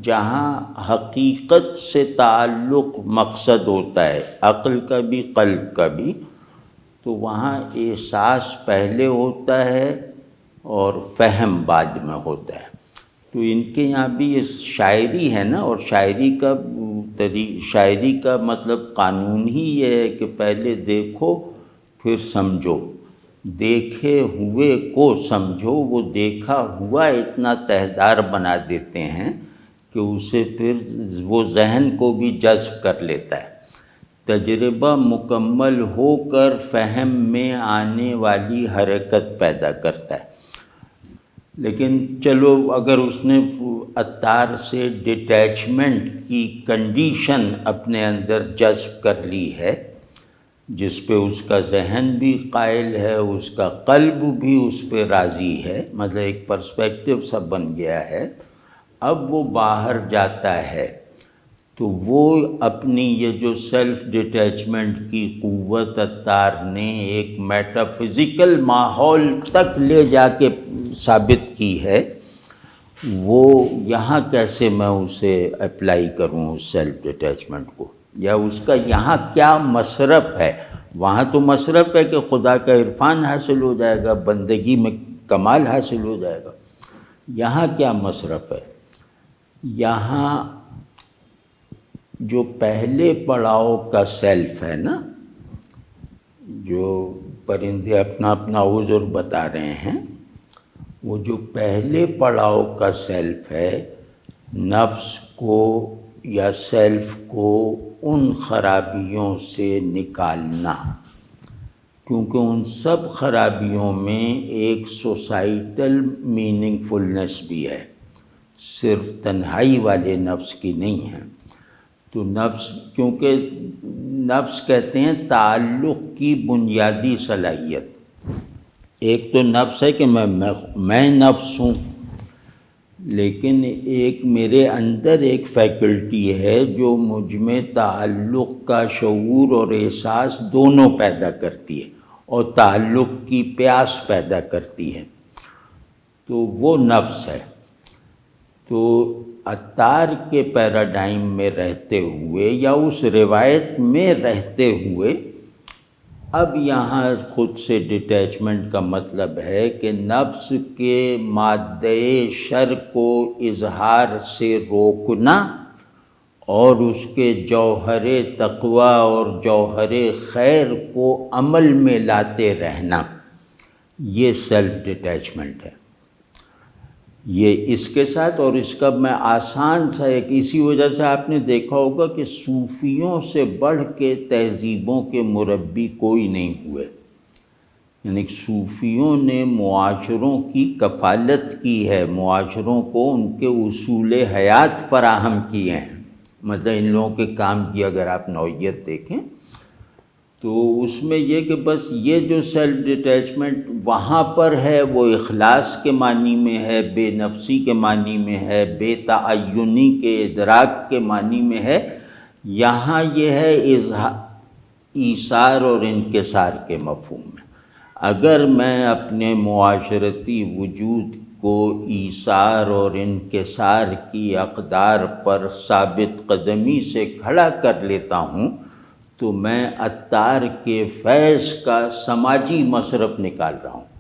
جہاں حقیقت سے تعلق مقصد ہوتا ہے، عقل کا بھی قلب کا بھی، تو وہاں احساس پہلے ہوتا ہے اور فہم بعد میں ہوتا ہے۔ تو ان کے یہاں بھی یہ شاعری ہے نا، اور شاعری کا مطلب قانون ہی یہ ہے کہ پہلے دیکھو پھر سمجھو، دیکھے ہوئے کو سمجھو۔ وہ دیکھا ہوا اتنا تہدار بنا دیتے ہیں کہ اسے پھر وہ ذہن کو بھی جذب کر لیتا ہے۔ تجربہ مکمل ہو کر فہم میں آنے والی حرکت پیدا کرتا ہے۔ لیکن چلو اگر اس نے عطار سے ڈیٹیچمنٹ کی کنڈیشن اپنے اندر جذب کر لی ہے، جس پہ اس کا ذہن بھی قائل ہے، اس کا قلب بھی اس پہ راضی ہے، مطلب ایک پرسپیکٹو سا بن گیا ہے، اب وہ باہر جاتا ہے تو وہ اپنی یہ جو سیلف ڈیٹیچمنٹ کی قوت عطار نے ایک میٹا فزیکل ماحول تک لے جا کے ثابت کی ہے، وہ یہاں کیسے میں اسے اپلائی کروں اس سیلف ڈیٹیچمنٹ کو، یا اس کا یہاں کیا مصرف ہے؟ وہاں تو مصرف ہے کہ خدا کا عرفان حاصل ہو جائے گا، بندگی میں کمال حاصل ہو جائے گا۔ یہاں کیا مصرف ہے؟ یہاں جو پہلے پڑاؤ کا سیلف ہے نا، جو پرندے اپنا اپنا عذر بتا رہے ہیں، وہ جو پہلے پڑاؤ کا سیلف ہے، نفس کو یا سیلف کو ان خرابیوں سے نکالنا، کیونکہ ان سب خرابیوں میں ایک سوسائٹل میننگ فلنس بھی ہے، صرف تنہائی والے نفس کی نہیں ہے۔ تو نفس، کیونکہ نفس کہتے ہیں تعلق کی بنیادی صلاحیت، ایک تو نفس ہے کہ میں نفس ہوں، لیکن ایک میرے اندر ایک فیکلٹی ہے جو مجھ میں تعلق کا شعور اور احساس دونوں پیدا کرتی ہے، اور تعلق کی پیاس پیدا کرتی ہے، تو وہ نفس ہے۔ تو عطار کے پیراڈائم میں رہتے ہوئے یا اس روایت میں رہتے ہوئے، اب یہاں خود سے ڈیٹیچمنٹ کا مطلب ہے کہ نفس کے مادہ شر کو اظہار سے روکنا اور اس کے جوہر تقویٰ اور جوہر خیر کو عمل میں لاتے رہنا، یہ سیلف ڈیٹیچمنٹ ہے۔ یہ اس کے ساتھ، اور اس کا میں آسان سا ایک، اسی وجہ سے آپ نے دیکھا ہوگا کہ صوفیوں سے بڑھ کے تہذیبوں کے مربی کوئی نہیں ہوئے، یعنی صوفیوں نے معاشروں کی کفالت کی ہے، معاشروں کو ان کے اصول حیات فراہم کیے ہیں۔ مطلب ان لوگوں کے کام کی اگر آپ نوعیت دیکھیں تو اس میں یہ کہ بس یہ جو سیلف ڈیٹیچمنٹ وہاں پر ہے وہ اخلاص کے معنی میں ہے، بے نفسی کے معنی میں ہے، بے تعینی کے ادراک کے معنی میں ہے۔ یہاں یہ ہے ایثار اور انکسار کے مفہوم میں۔ اگر میں اپنے معاشرتی وجود کو ایثار اور انکسار کی اقدار پر ثابت قدمی سے کھڑا کر لیتا ہوں تو میں عطار کے فیض کا سماجی مصرف نکال رہا ہوں۔